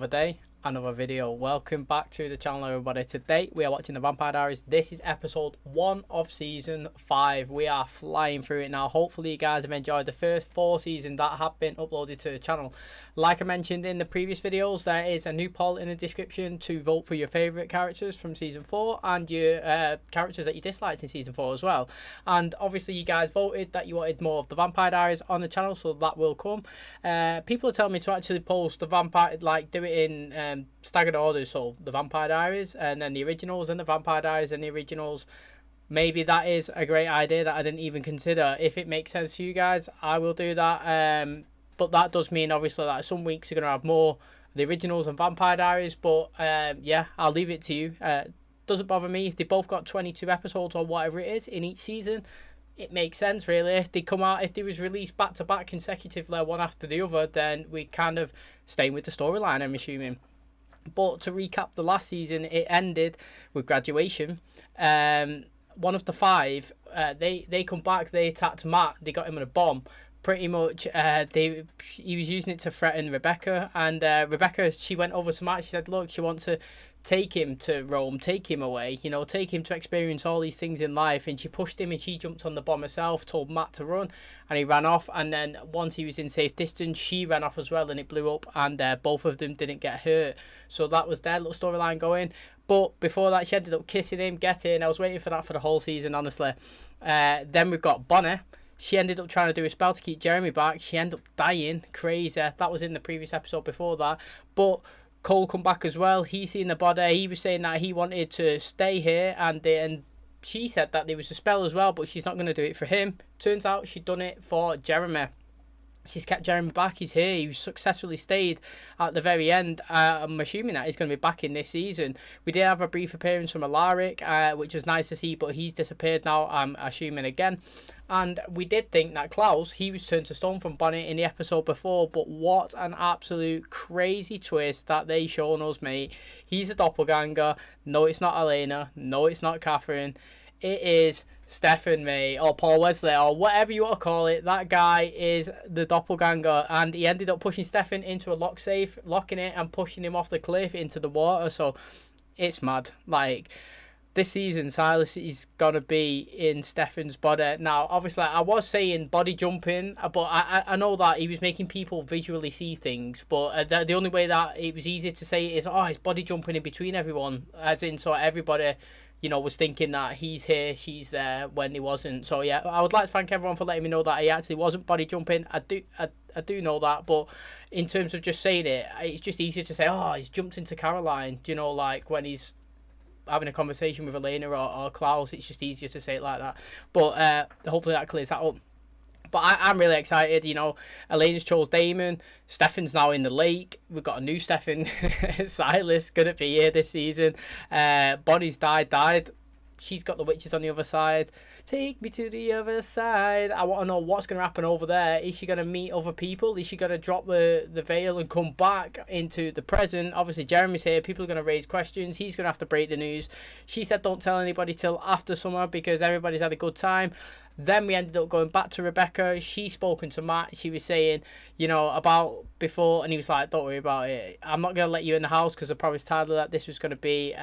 Another day, another video. Welcome back to the channel, everybody. Today we are watching the Vampire Diaries. This is episode 1 of season 5. We are flying through it now. Hopefully you guys have enjoyed the first 4 seasons that have been uploaded to the channel. Like I mentioned in the previous videos, there is a new poll in the description to vote for your favourite characters from season 4 and your characters that you disliked in season 4 as well. And obviously you guys voted that you wanted more of the Vampire Diaries on the channel, so that will come. People are telling me to actually post the Vampire, like do it in staggered orders, so the Vampire Diaries and then the originals and the Vampire Diaries and the originals. Maybe that is a great idea that I didn't even consider. If it makes sense to you guys, I will do that. But that does mean obviously that some weeks are going to have more the originals and Vampire Diaries. But yeah, I'll leave it to you. Doesn't bother me if they both got 22 episodes or whatever it is in each season. It makes sense, really. If they come out, if they was released back to back consecutively, one after the other, then we kind of staying with the storyline, I'm assuming. But to recap the last season, it ended with graduation. One of the 5, they come back, they attacked Matt, they got him with a bomb. Pretty much, he was using it to threaten Rebecca, and Rebecca, she went over to Matt. She said, "Look, she wants to take him to Rome, take him away, you know, take him to experience all these things in life." And she pushed him, and she jumped on the bomb herself, told Matt to run, and he ran off. And then once he was in safe distance, she ran off as well, and it blew up, and both of them didn't get hurt. So that was their little storyline going. But before that, she ended up kissing him, getting. I was waiting for that for the whole season, honestly. Then we've got Bonnie. She ended up trying to do a spell to keep Jeremy back. She ended up dying. Crazy. That was in the previous episode before that. But Cole come back as well. He seen the body. He was saying that he wanted to stay here. And she said that there was a spell as well, but she's not going to do it for him. Turns out she'd done it for Jeremy. She's kept Jeremy back. He's here. He successfully stayed at the very end. I'm assuming that he's going to be back in this season. We did have a brief appearance from Alaric, which was nice to see, but he's disappeared now, I'm assuming again. And we did think that Klaus, he was turned to stone from Bonnie in the episode before, but what an absolute crazy twist that they shown us, mate. He's a doppelganger. No, it's not Elena. No, it's not Catherine. It is Stefan, mate, or Paul Wesley, or whatever you want to call it. That guy is the doppelganger, and he ended up pushing Stefan into a lock safe, locking it, and pushing him off the cliff into the water. So it's mad. Like, this season, Silas is going to be in Stefan's body. Now, obviously, I was saying body jumping, but I know that he was making people visually see things, but the only way that it was easy to say is, oh, he's body jumping in between everyone, as in, so everybody, you know, was thinking that he's here, she's there, when he wasn't. So yeah, I would like to thank everyone for letting me know that he actually wasn't body jumping. I do know that, but in terms of just saying it, it's just easier to say, oh, he's jumped into Caroline. Do you know, like when he's having a conversation with Elena or Klaus, it's just easier to say it like that. But hopefully that clears that up. But I'm really excited, you know. Elena's chose Damon. Stefan's now in the lake. We've got a new Stefan. Silas going to be here this season. Bonnie's died. She's got the witches on the other side. Take me to the other side. I want to know what's going to happen over there. Is she going to meet other people? Is she going to drop the veil and come back into the present? Obviously, Jeremy's here. People are going to raise questions. He's going to have to break the news. She said don't tell anybody till after summer because everybody's had a good time. Then we ended up going back to Rebecca. She's spoken to Matt. She was saying, you know, about before, and he was like, don't worry about it. I'm not going to let you in the house because I promised Tyler that this was going to be,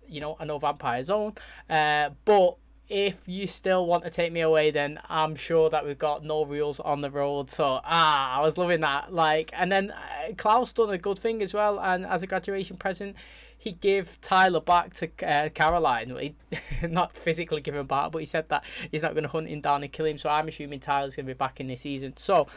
you know, a no vampire zone. But if you still want to take me away, then I'm sure that we've got no rules on the road. So, I was loving that. Like, and then Klaus done a good thing as well. And as a graduation present, he gave Tyler back to Caroline. He, not physically give him back, but he said that he's not going to hunt him down and kill him. So I'm assuming Tyler's going to be back in this season. So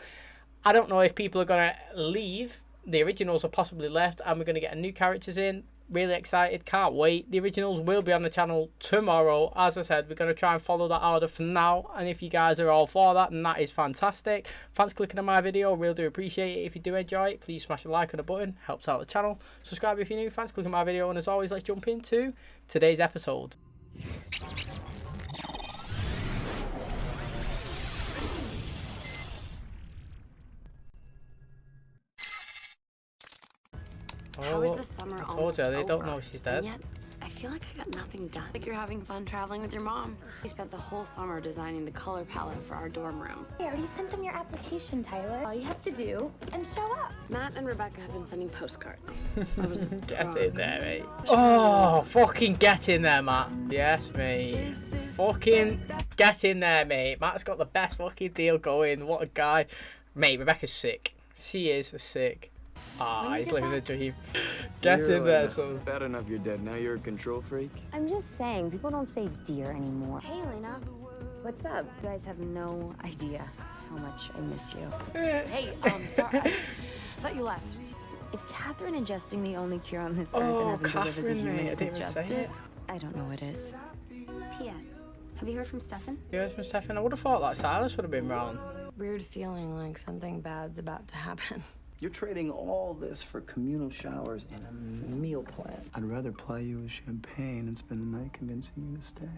I don't know if people are going to leave. The originals are possibly left, and we're going to get new characters in. Really excited, can't wait. The originals will be on the channel tomorrow. As I said, we're going to try and follow that order for now, and if you guys are all for that, then that is fantastic. Thanks for clicking on my video, really do appreciate it. If you do enjoy it, please smash the like on the button, helps out the channel. Subscribe if you're new. Thanks for clicking on my video, and as always, let's jump into today's episode. How is the summer I told you, they don't over? know she's dead. And yet, I feel like I got nothing done. Like you're having fun traveling with your mom. We spent the whole summer designing the color palette for our dorm room. I already sent them your application, Tyler. All you have to do and show up. Matt and Rebecca have been sending postcards. Get in there, mate. Oh, fucking get in there, Matt. Yes, mate. Fucking get in there, mate. Matt's got the best fucking deal going. What a guy. Mate, Rebecca's sick. She is sick. Ah, he's living the dream. Get in there, son. Bad enough you're dead. Now you're a control freak? I'm just saying, people don't say dear anymore. Hey, Elena. What's up? You guys have no idea how much I miss you. Hey, sorry. I thought you left. If Catherine ingesting the only cure on this earth Oh, and having to live as a Catherine, human mate. I is didn't even say it. injustice, I don't know what is. P.S. Have you heard from Stefan? Yes, Miss Stefan. I would have thought that Silas would have been round. Weird feeling like something bad's about to happen. You're trading all this for communal showers and a meal plan. I'd rather ply you with champagne and spend the night convincing you to stay.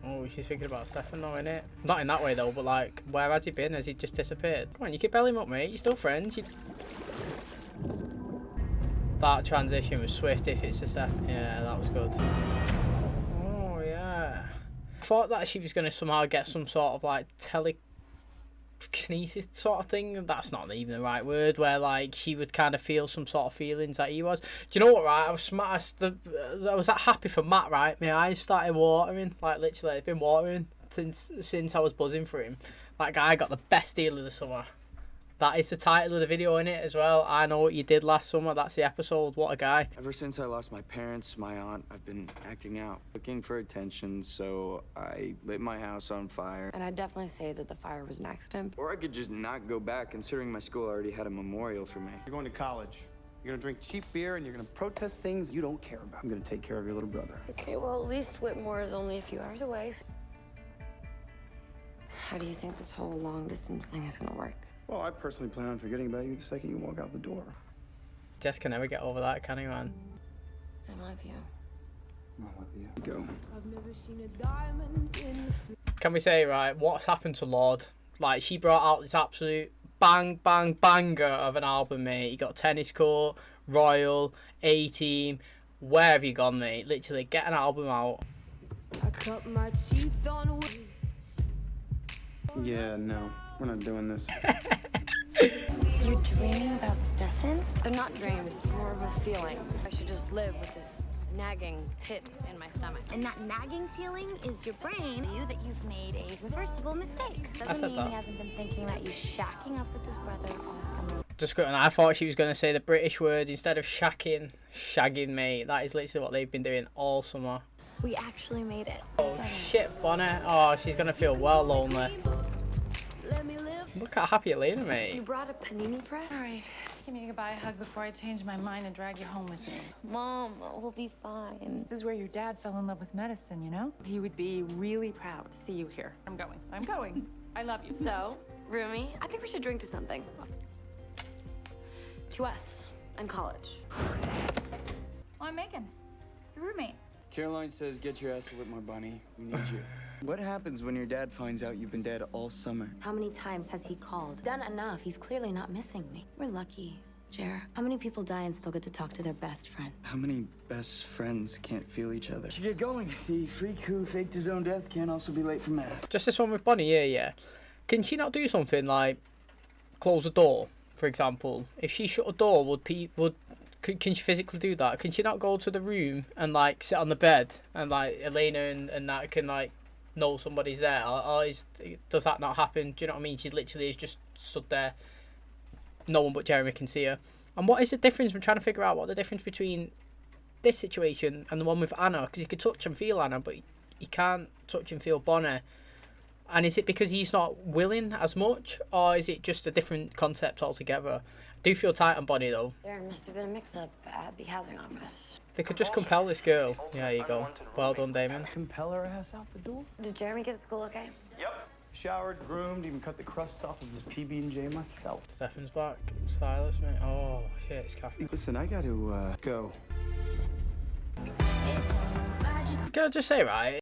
Oh, she's thinking about Stefan now, innit? Not in that way, though, but like, where has he been? Has he just disappeared? Come on, you keep belling him up, mate. You're still friends. That transition was swift if it's a Stefan. Yeah, that was good. Oh, yeah. I thought that she was going to somehow get some sort of, like, telekinesis sort of thing. That's not even the right word, where like she would kind of feel some sort of feelings that he was. Do you know what, right? I was that happy for Matt, right? My eyes started watering, like literally it's been watering since I was buzzing for him. That guy got the best deal of the summer. That is the title of the video, in it as well. I Know What You Did Last Summer. That's the episode. What a guy. Ever since I lost my parents, my aunt, I've been acting out, looking for attention, so I lit my house on fire. And I'd definitely say that the fire was an accident. Or I could just not go back, considering my school already had a memorial for me. You're going to college. You're gonna drink cheap beer and you're gonna protest things you don't care about. I'm gonna take care of your little brother. Okay, well, at least Whitmore is only a few hours away. How do you think this whole long-distance thing is gonna work? Well, I personally plan on forgetting about you the second you walk out the door. Jess can never get over that, can he, man? I love you. I love you. Go. I've never seen a diamond in the Can we say, right, what's happened to Lord? Like, she brought out this absolute banger of an album, mate. You got Tennis Court, Royal, A-Team. Where have you gone, mate? Literally, get an album out. I cut my teeth on waves. Yeah, no. We're not doing this. You're dreaming about Stefan? They're not dreams, it's more of a feeling. I should just live with this nagging pit in my stomach. And that nagging feeling is your brain, you that you've made a reversible mistake. I Doesn't said mean that. he hasn't been thinking about you shacking up with his brother all summer. And I thought she was going to say the British word instead of shagging, mate. That is literally what they've been doing all summer. We actually made it. Oh, shit, Bonnet. Oh, she's going to feel well lonely. Let me live. Look how happy Elena, You mate. brought a panini press? All right, give me a goodbye hug before I change my mind and drag you home with me. Mom, we'll be fine. This is where your dad fell in love with medicine, you know? He would be really proud to see you here. I'm going. I love you. So, Rumi, I think we should drink to something. To us, and college. Oh, I'm Megan, your roommate. Caroline says, get your ass to Whitmore, Bunny. We need you. What happens when your dad finds out you've been dead all summer? How many times has he called? Done enough. He's clearly not missing me. We're lucky, Jer. How many people die and still get to talk to their best friend? How many best friends can't feel each other? To get going, the freak who faked his own death can't also be late for math. Just this one with Bonnie, yeah. Can she not do something like close a door, for example? If she shut a door, can she physically do that? Can she not go to the room and like sit on the bed and like Elena and that can like know somebody's there? Or does that not happen? Do you know what I mean? She literally is just stood there. No one but Jeremy can see her. And what is the difference? I'm trying to figure out what the difference between this situation and the one with Anna, because you could touch and feel Anna, but you can't touch and feel Bonnie. And is it because he's not willing as much, or is it just a different concept altogether? I do feel tight on Bonnie though. There must have been a mix-up at the housing office. They could just compel this girl. Yeah, there you go. Well done, Damon. Compel her ass out the door? Did Jeremy get to school okay? Yep. Showered, groomed, even cut the crust off of his PB&J myself. Stefan's back. Silas, mate. Oh, shit, it's Catherine. Listen, I gotta, go. It's all magic. Can I just say, right?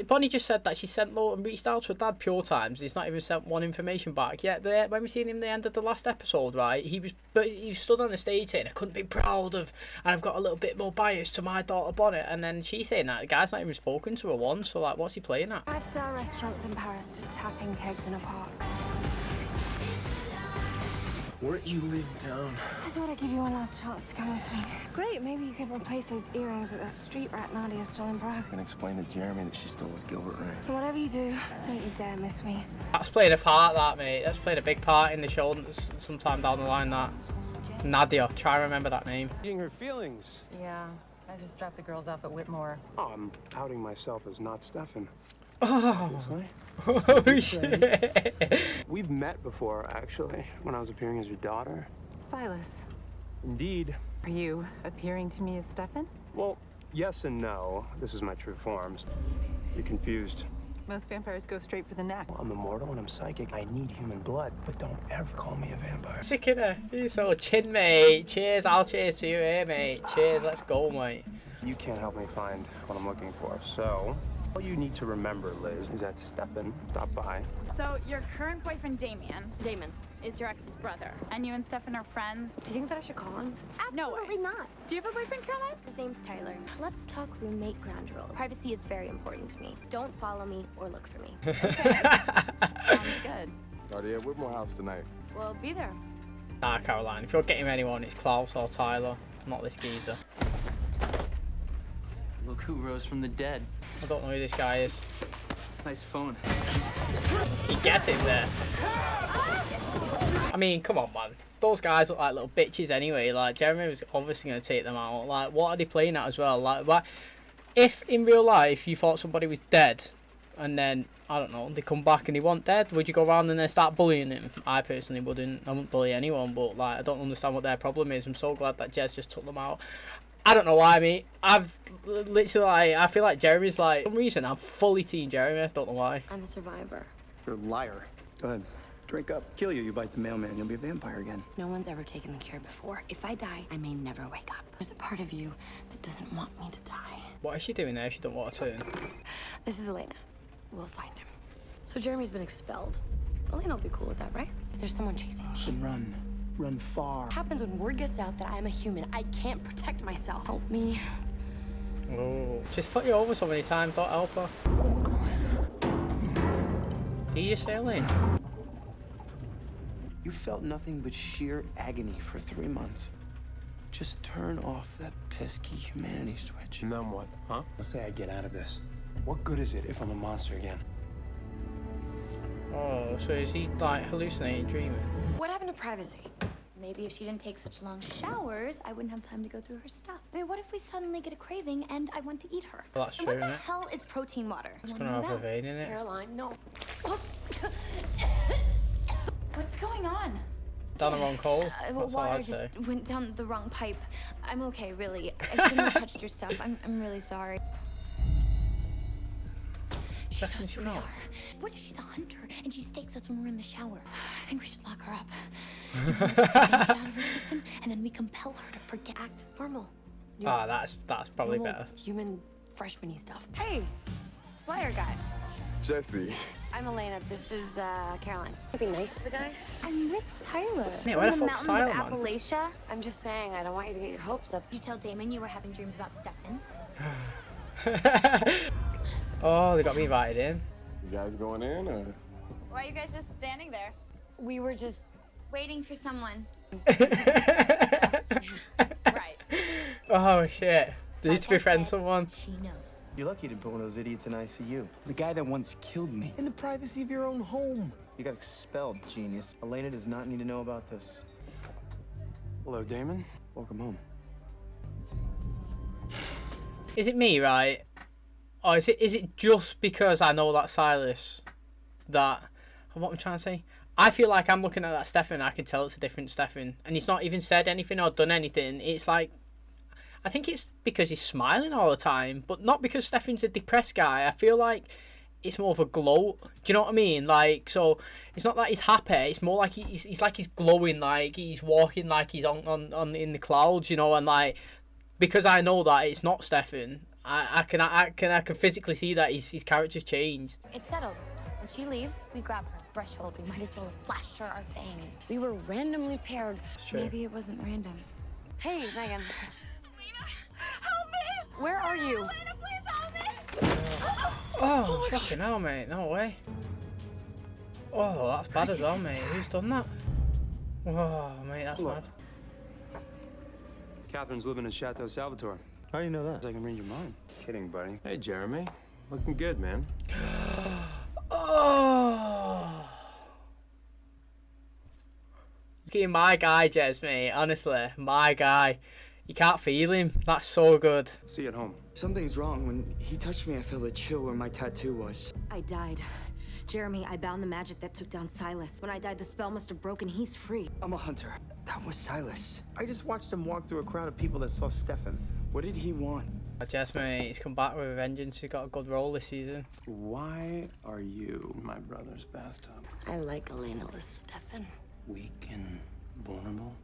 Bonnie just said that she sent and reached out to her dad pure times. He's not even sent one information back. Yet when we seen him at the end of the last episode, right? He stood on the stage saying, "I couldn't be proud of, and I've got a little bit more bias to my daughter Bonnet." And then she's saying that the guy's not even spoken to her once. So like, what's he playing at? 5-star restaurants in Paris to tapping kegs in a park. Where you live down? I thought I'd give you one last chance to come with me. Great, maybe you could replace those earrings that street rat Nadia stole in Prague. And explain to Jeremy that she stole his Gilbert ring. And whatever you do, don't you dare miss me. That's playing a part, that, mate. That's playing a big part in the show sometime down the line, that. Nadia, try and remember that name. Eating her feelings. Yeah, I just dropped the girls off at Whitmore. Oh, I'm outing myself as not Stefan. Oh, oh shit. We've met before, actually, when I was appearing as your daughter. Silas, Indeed. are you appearing to me as Stefan? Well, yes and no. This is my true forms. You're confused. Most vampires go straight for the neck. Well, I'm immortal and I'm psychic. I need human blood, but don't ever call me a vampire. Sick of her. He's so chin, mate. Cheers, I'll cheers to you here, mate. Cheers, let's go, mate. You can't help me find what I'm looking for, so all you need to remember, Liz, is that Stefan stopped by. So your current boyfriend, Damon, is your ex's brother, and you and Stefan are friends. Do you think that I should call him? No way. Absolutely not. Do you have a boyfriend, Caroline? His name's Tyler. Let's talk roommate ground rule. Privacy is very important to me. Don't follow me or look for me. Sounds good. Are at Whitmore House tonight? We'll be there. Nah, Caroline, if you're getting anyone, it's Klaus or Tyler, not this geezer. Look who rose from the dead. I don't know who this guy is. Nice phone. He gets it there. I mean, come on, man. Those guys look like little bitches anyway. Like, Jeremy was obviously going to take them out. Like, what are they playing at as well? Like, if in real life you thought somebody was dead and then, I don't know, they come back and they weren't dead, would you go around and then start bullying him? I personally wouldn't. I wouldn't bully anyone, but, like, I don't understand what their problem is. I'm so glad that Jez just took them out. I don't know why, mate. I've literally, like, I feel like Jeremy's, like, for some reason, I'm fully team Jeremy. I don't know why. I'm a survivor. You're a liar. Go ahead. Drink up. Kill you. You bite the mailman. You'll be a vampire again. No one's ever taken the cure before. If I die, I may never wake up. There's a part of you that doesn't want me to die. What is she doing there if she don't want to turn? This is Elena. We'll find him. So Jeremy's been expelled. Elena will be cool with that, right? There's someone chasing me. Then run. Run far. What happens when word gets out that I'm a human? I can't protect myself. Help me. Oh, she's fucked you over so many times, don't help her. Did you just say Elaine? You felt nothing but sheer agony for 3 months. Just turn off that pesky humanity switch. And then what, huh? Let's say I get out of this. What good is it if I'm a monster again? Oh, so is he, like, hallucinating, dreaming? What happened to privacy? Maybe if she didn't take such long showers, I wouldn't have time to go through her stuff. I mean, what if we suddenly get a craving and I want to eat her? Well, that's and true, what the isn't it? hell is protein water? It's gonna have a vein in it. Caroline, no. What's going on? Down the wrong hole? That's all Water I'd say. just went down the wrong pipe. I'm okay, really. I shouldn't have touched your stuff. I'm really sorry. She Definitely knows who we not. are. What if she's a hunter and she stakes us when we're in the shower? I think we should lock her up. Get out of her system, and then we compel her to forget. Act normal. Ah, that's probably Normal better. human freshman-y stuff. Hey, flyer guy. Jesse. I'm Elena. This is Caroline. Be nice to the guy. I'm with Tyler. Yeah, where the From fuck's mountains Tyler, of man? Appalachia. I'm just saying, I don't want you to get your hopes up. Did you tell Damon you were having dreams about Stefan? Oh, they got me invited in. You guys going in or? Why are you guys just standing there? We were just waiting for someone. Right. Oh shit. They need to befriend someone. She knows. You're lucky to put one of those idiots in ICU. The guy that once killed me. In the privacy of your own home. You got expelled, genius. Elena does not need to know about this. Hello, Damon. Welcome home. Is it me, right? Or is it just because I know that Silas that what am I trying to say? I feel like I'm looking at that Stefan and I can tell it's a different Stefan. And he's not even said anything or done anything. It's like I think it's because he's smiling all the time, but not because Stefan's a depressed guy. I feel like it's more of a glow. Do you know what I mean? Like, so it's not that he's happy. It's more like he's like he's glowing, like he's walking like he's on in the clouds, you know. And like because I know that it's not Stefan, I can physically see that his character's changed. It's settled. When she leaves, we grab her threshold. We might as well have flashed her our fangs. We were randomly paired. It's true. Maybe it wasn't random. Hey, Megan. Help me! Where are you? Lena, please help me! Oh, fucking hell, mate. No way. Oh, that's bad as well, mate. Who's done that? Oh, mate, that's bad. Catherine's living in Chateau Salvatore. How do you know that? I can read your mind. Kidding, buddy. Hey, Jeremy. Looking good, man. Oh. Look at my guy, Jez, mate. Honestly, my guy. You can't feel him. That's so good. See you at home. Something's wrong. When he touched me, I felt a chill where my tattoo was. I died. Jeremy, I bound the magic that took down Silas. When I died, the spell must have broken. He's free. I'm a hunter. That was Silas. I just watched him walk through a crowd of people that saw Stefan. What did he want? Jez, mate, he's come back with a vengeance. He's got a good role this season. Why are you in my brother's bathtub? I like Elena with Stefan. Weak and vulnerable?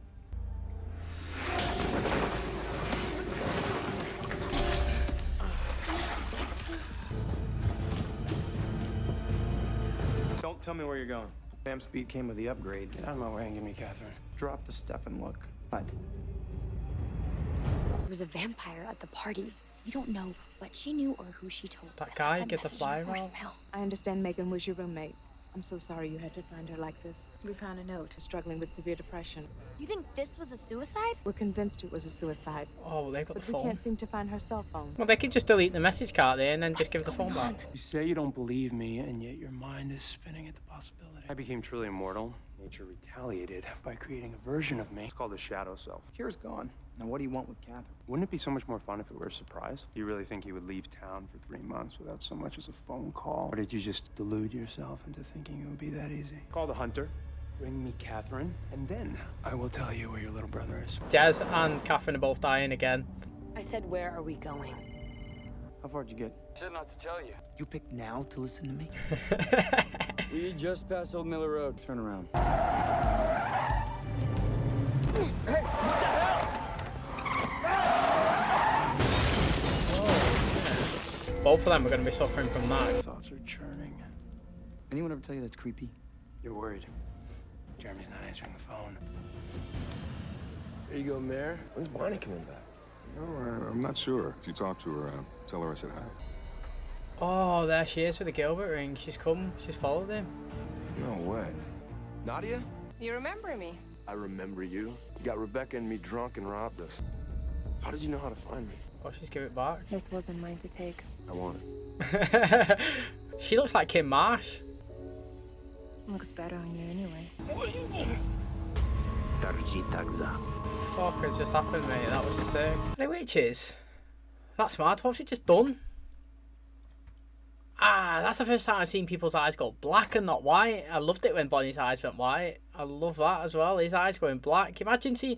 Don't tell me where you're going. Bam speed came with the upgrade. Get out of my way and give me Catherine. Drop the Stefan look. What? There was a vampire at the party. We don't know what she knew or who she told. That guy, Left get the message in flyer out. voicemail. I understand Megan was your roommate. I'm so sorry you had to find her like this. We found a note struggling with severe depression. You think this was a suicide? We're convinced it was a suicide, Oh, well, they've got but the we phone. can't seem to find her cell phone. Well, they can just delete the message, can't they? And then just give the phone back. You say you don't believe me, and yet your mind is spinning at the possibility. I became truly immortal. Nature retaliated by creating a version of me. It's called the shadow self. Kira's gone. Now what do you want with Catherine? Wouldn't it be so much more fun if it were a surprise? Do you really think you would leave town for 3 months without so much as a phone call? Or did you just delude yourself into thinking it would be that easy? Call the hunter, bring me Catherine, and then I will tell you where your little brother is. Jez and Catherine are both dying again. I said, where are we going? How far'd you get? I said not to tell you. You picked now to listen to me? We just passed Old Miller Road. Turn around. Both of them are going to be suffering from that. Thoughts are churning. Anyone ever tell you that's creepy? You're worried. Jeremy's not answering the phone. There you go, Mayor. When's Bonnie coming back? No, I'm not sure. If you talk to her, tell her I said hi. Oh, there she is with the Gilbert ring. She's come. She's followed him. No way. Nadia? You remember me? I remember you. You got Rebecca and me drunk and robbed us. How did you know how to find me? Oh, she's give it back. This wasn't mine to take. I want it. She looks like Kim Marsh. Looks better on you anyway. Fuck has just happened, mate. That was sick. Any witches? That's mad. What's it just done? Ah, that's the first time I've seen people's eyes go black and not white. I loved it when Bonnie's eyes went white. I love that as well. His eyes going black. Imagine seeing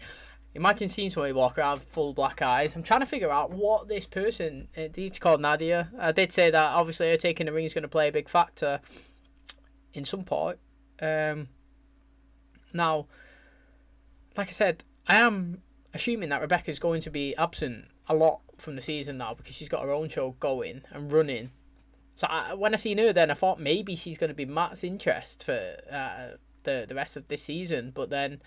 somebody walk around with full black eyes. I'm trying to figure out what this person, it's called Nadia. I did say that obviously her taking the ring is going to play a big factor in some point. Now, like I said, I am assuming that Rebecca's going to be absent a lot from the season now because she's got her own show going and running. So when I seen her then, I thought maybe she's going to be Matt's interest for the rest of this season. But then,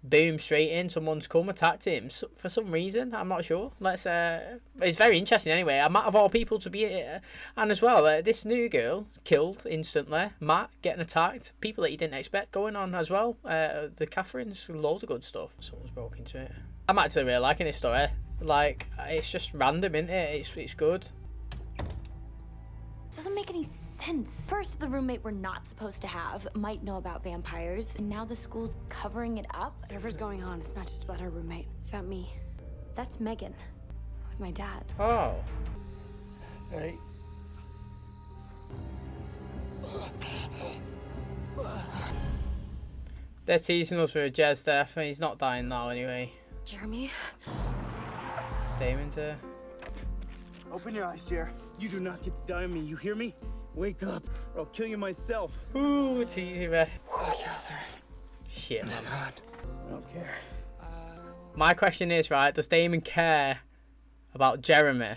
boom, straight in, someone's come, attacked him for some reason. I'm not sure. It's very interesting anyway. Matt of all people to be here. And as well, this new girl killed instantly. Matt getting attacked. People that you didn't expect going on as well. The Catherines, loads of good stuff. Someone's broke into it. I'm actually really liking this story. Like, it's just random, isn't it? It's good. Doesn't make any sense. First, the roommate we're not supposed to have might know about vampires, and now the school's covering it up. Whatever's going on, it's not just about our roommate. It's about me. That's Megan, with my dad. Oh. Hey. They're teasing us with Jez death, and he's not dying now anyway. Jeremy? Damon's here. Open your eyes, Jer. You do not get to die on me, you hear me? Wake up, or I'll kill you myself. Ooh, it's easy, man. Oh, Catherine. Shit, man. God. I don't care. My question is, right, does Damon care about Jeremy?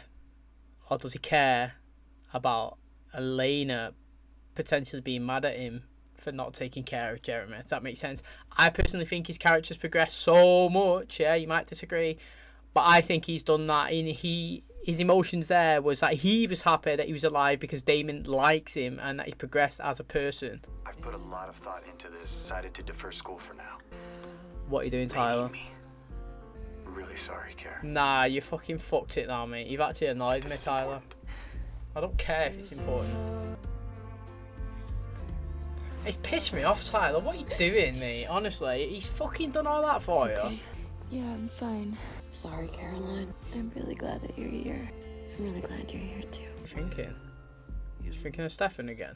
or does he care about Elena potentially being mad at him for not taking care of Jeremy? Does that make sense? I personally think his character's progressed so much. Yeah, you might disagree, but I think he's done that. His emotions there was that he was happy that he was alive because Damon likes him and that he's progressed as a person. I've put a lot of thought into this. Decided to defer school for now. What are you doing, Tyler? Really sorry, Kara. Nah, you fucking fucked it now, mate. You've actually annoyed me, Tyler. I don't care if it's important. It's pissed me off, Tyler. What are you doing, mate? Honestly, he's fucking done all that for you. Yeah, I'm fine. Sorry, Caroline. I'm really glad that you're here. I'm really glad you're here too. What are you thinking? You're thinking of Stefan again?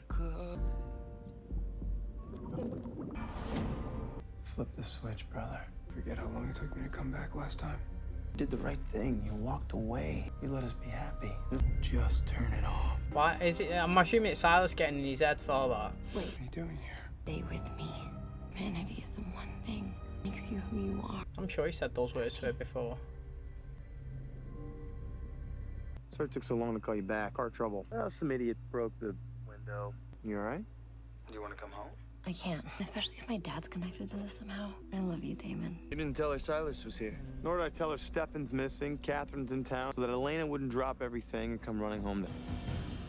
Flip the switch, brother. Forget how long it took me to come back last time. You did the right thing. You walked away. You let us be happy. Just turn it off. Why is it? I'm assuming it's Silas getting in his head for all that. Wait. What are you doing here? Stay with me. Vanity is the one thing that makes you who you are. I'm sure he said those words to her before. Sorry it took so long to call you back. Car trouble. Oh, some idiot broke the window. You all right? Do you want to come home? I can't, especially if my dad's connected to this somehow. I love you, Damon. You didn't tell her Silas was here. Nor did I tell her Stefan's missing, Catherine's in town, so that Elena wouldn't drop everything and come running home to...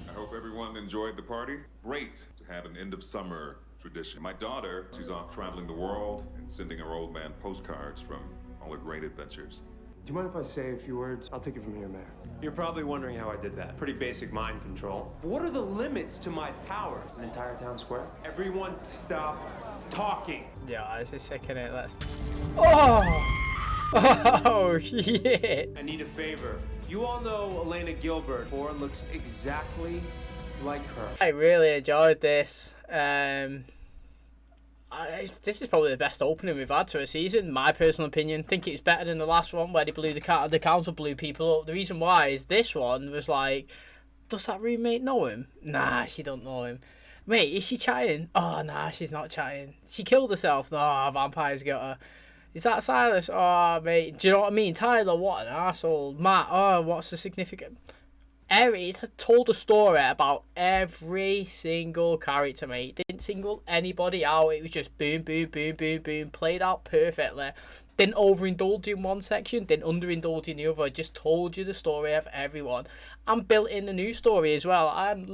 I hope everyone enjoyed the party. Great to have an end of summer tradition. My daughter, she's off traveling the world and sending her old man postcards from all her great adventures. Do you mind if I say a few words? I'll take it from here, Mayor. You're probably wondering how I did that. Pretty basic mind control. What are the limits to my powers? An entire town square? Everyone stop talking. Yeah, this is sick, innit? Let's... Oh! Oh, shit! I need a favor. You all know Elena Gilbert. Or looks exactly like her. I really enjoyed this. This is probably the best opening we've had to a season, my personal opinion. I think it was better than the last one where they blew the council blew people up. The reason why is this one was like, does that roommate know him? Nah, she don't know him. Mate, is she chatting? Oh, nah, she's not chatting. She killed herself. No, vampires got her. Is that Silas? Oh, mate, do you know what I mean? Tyler, what an arsehole. Matt, oh, what's the significant... It told a story about every single character, mate. Didn't single anybody out. It was just boom, boom, boom, boom, boom. Played out perfectly. Didn't overindulge in one section. Didn't underindulge in the other. Just told you the story of everyone. And built in the new story as well. I'm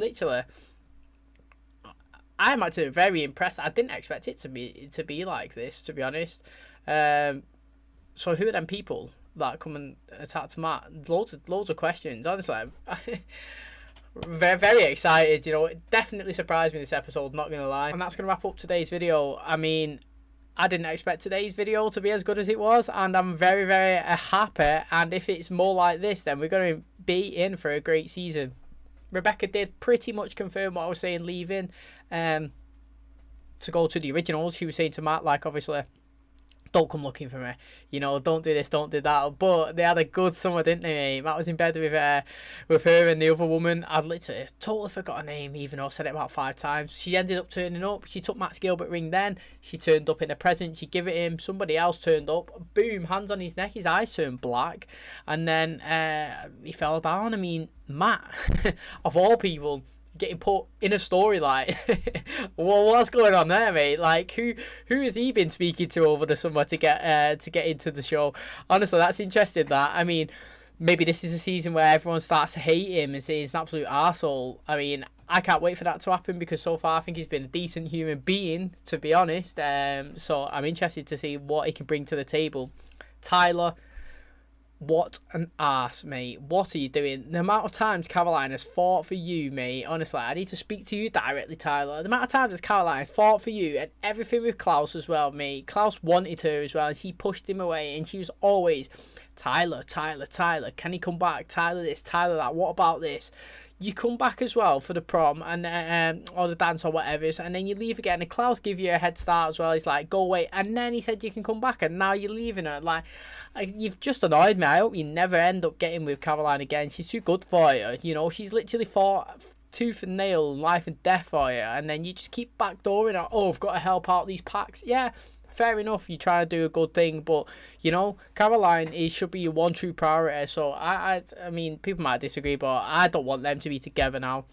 actually very impressed. I didn't expect it to be like this, to be honest. So who are them people that come and attack Matt? Loads of questions. Honestly, I'm very, very excited. You know, it definitely surprised me this episode, not gonna lie. And that's gonna wrap up today's video. I mean, I didn't expect today's video to be as good as it was, and I'm very, very happy. And if it's more like this, then we're gonna be in for a great season. Rebecca did pretty much confirm what I was saying leaving, to go to the originals. She was saying to Matt, like, obviously, don't come looking for me, you know, don't do this, don't do that. But they had a good summer, didn't they? Matt was in bed with her and the other woman. I'd literally totally forgot her name, even though I said it about 5 times. She ended up turning up. She took Matt's Gilbert ring then. She turned up in a present. She gave it him. Somebody else turned up. Boom, hands on his neck. His eyes turned black. And then he fell down. I mean, Matt, of all people, getting put in a story like well, what's going on there, mate? Like, who has he been speaking to over the summer to get into the show? Honestly, that's interesting. That, I mean, maybe this is a season where everyone starts to hate him and say he's an absolute arsehole. I mean, I can't wait for that to happen, because so far I think he's been a decent human being, to be honest. So I'm interested to see what he can bring to the table. Tyler, what an arse, mate. What are you doing? The amount of times Caroline has fought for you, mate. Honestly, I need to speak to you directly, Tyler. The amount of times Caroline fought for you, and everything with Klaus as well, mate. Klaus wanted her as well, and she pushed him away, and she was always, Tyler, can he come back? Tyler this, Tyler that, what about this? You come back as well for the prom and or the dance or whatever, and then you leave again, and Klaus give you a head start as well. He's like, go away, and then he said you can come back, and now you're leaving her. Like, you've just annoyed me. I hope you never end up getting with Caroline again. She's too good for you. You know, she's literally fought tooth and nail, life and death for you, and then you just keep backdooring her. Oh, I've got to help out these packs. Yeah, fair enough, you try to do a good thing, but you know, Caroline should be your one true priority. So I mean, people might disagree, but I don't want them to be together now.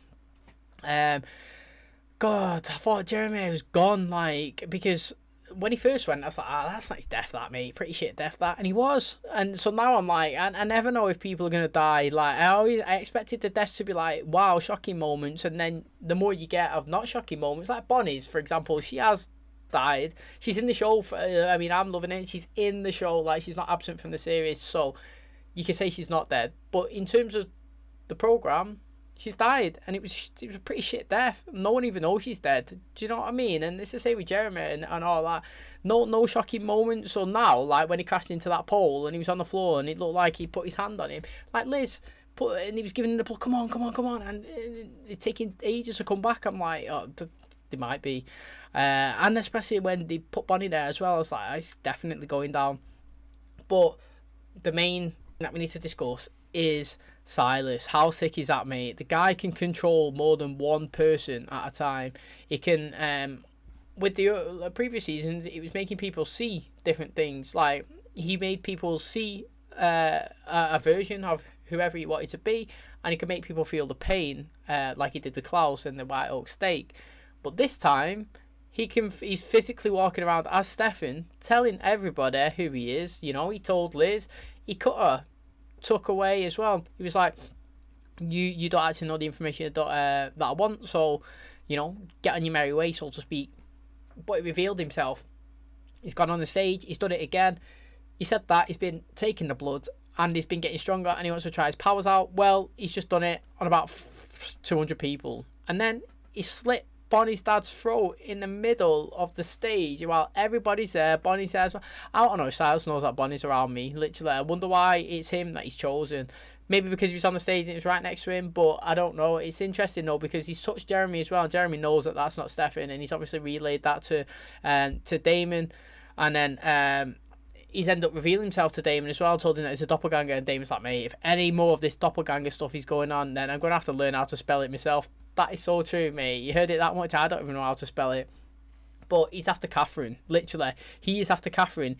God, I thought Jeremy was gone, like, because when he first went, I was like, that's not his death, that, mate. Pretty shit death, that. And he was. And so now I'm like, I never know if people are going to die. Like, I expected the deaths to be like, wow, shocking moments. And then the more you get of not shocking moments, like Bonnie's, for example, she has died. She's in the show. I mean, I'm loving it. She's in the show. Like, she's not absent from the series. So you can say she's not dead. But in terms of the programme, she's died, and it was a pretty shit death. No one even knows she's dead. Do you know what I mean? And it's the same with Jeremy and all that. No shocking moments. So now, like when he crashed into that pole and he was on the floor and it looked like he put his hand on him, like Liz and he was giving him the pull. Come on, and it's taking ages to come back. I'm like, oh, they might be, and especially when they put Bonnie there as well. I was like, it's definitely going down. But the main that we need to discuss is Silas. How sick is that, mate? The guy can control more than one person at a time. He can, with the previous seasons, it was making people see different things. Like, he made people see a version of whoever he wanted to be, and he could make people feel the pain, like he did with Klaus and the White Oak Steak. But this time, he's physically walking around as Stefan, telling everybody who he is. You know, he told Liz, he cut her, took away as well. He was like, you don't actually know the information that I want, so, you know, get on your merry way, so to speak. But he revealed himself. He's gone on the stage, he's done it again. He said that he's been taking the blood and he's been getting stronger and he wants to try his powers out. Well, he's just done it on about 200 people. And then he slit Bonnie's dad's throat in the middle of the stage while everybody's there. Bonnie's there as well. I don't know if Silas knows that Bonnie's around me. Literally, I wonder why it's him that he's chosen. Maybe because he was on the stage and it was right next to him, but I don't know. It's interesting though because he's touched Jeremy as well. Jeremy knows that that's not Stefan, and he's obviously relayed that to Damon, and then he's ended up revealing himself to Damon as well. Told him that it's a doppelganger, and Damon's like, mate, if any more of this doppelganger stuff is going on, then I'm gonna have to learn how to spell it myself. That is so true, mate. You heard it that much. I don't even know how to spell it. But he's after Catherine. Literally. He is after Catherine.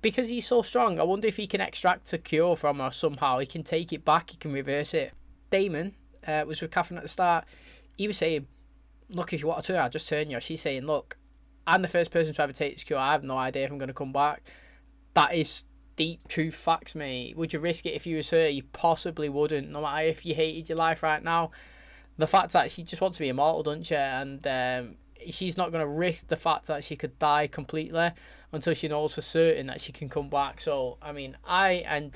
Because he's so strong, I wonder if he can extract a cure from her somehow. He can take it back. He can reverse it. Damon was with Catherine at the start. He was saying, look, if you want to turn her, I'll just turn you. She's saying, look, I'm the first person to ever take this cure. I have no idea if I'm going to come back. That is deep, true facts, mate. Would you risk it if you was her? You possibly wouldn't. No matter if you hated your life right now. The fact that she just wants to be immortal, doesn't she? And she's not going to risk the fact that she could die completely until she knows for certain that she can come back. So, I mean, I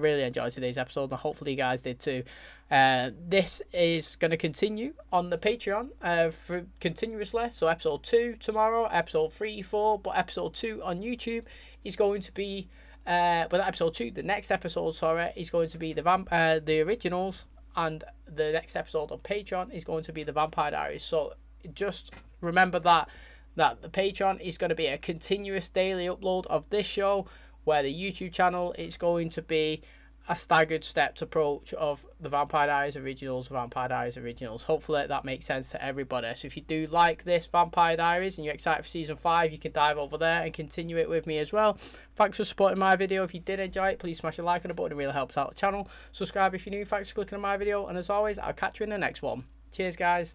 really enjoyed today's episode, and hopefully you guys did too. This is going to continue on the Patreon for continuously. So, episode 2 tomorrow, episode 3, 4, but episode 2 on YouTube is going to be, episode 2, the next episode, is going to be the originals. And the next episode on Patreon is going to be the Vampire Diaries. So just remember that the Patreon is going to be a continuous daily upload of this show, where the YouTube channel is going to be a staggered stepped approach of the Vampire Diaries Originals. Hopefully that makes sense to everybody. So if you do like this Vampire Diaries and you're excited for season 5, you can dive over there and continue it with me as well. Thanks for supporting my video. If you did enjoy it, please smash a like on the button. It really helps out the channel. Subscribe if you're new. Thanks for clicking on my video, and as always, I'll catch you in the next one. Cheers, guys.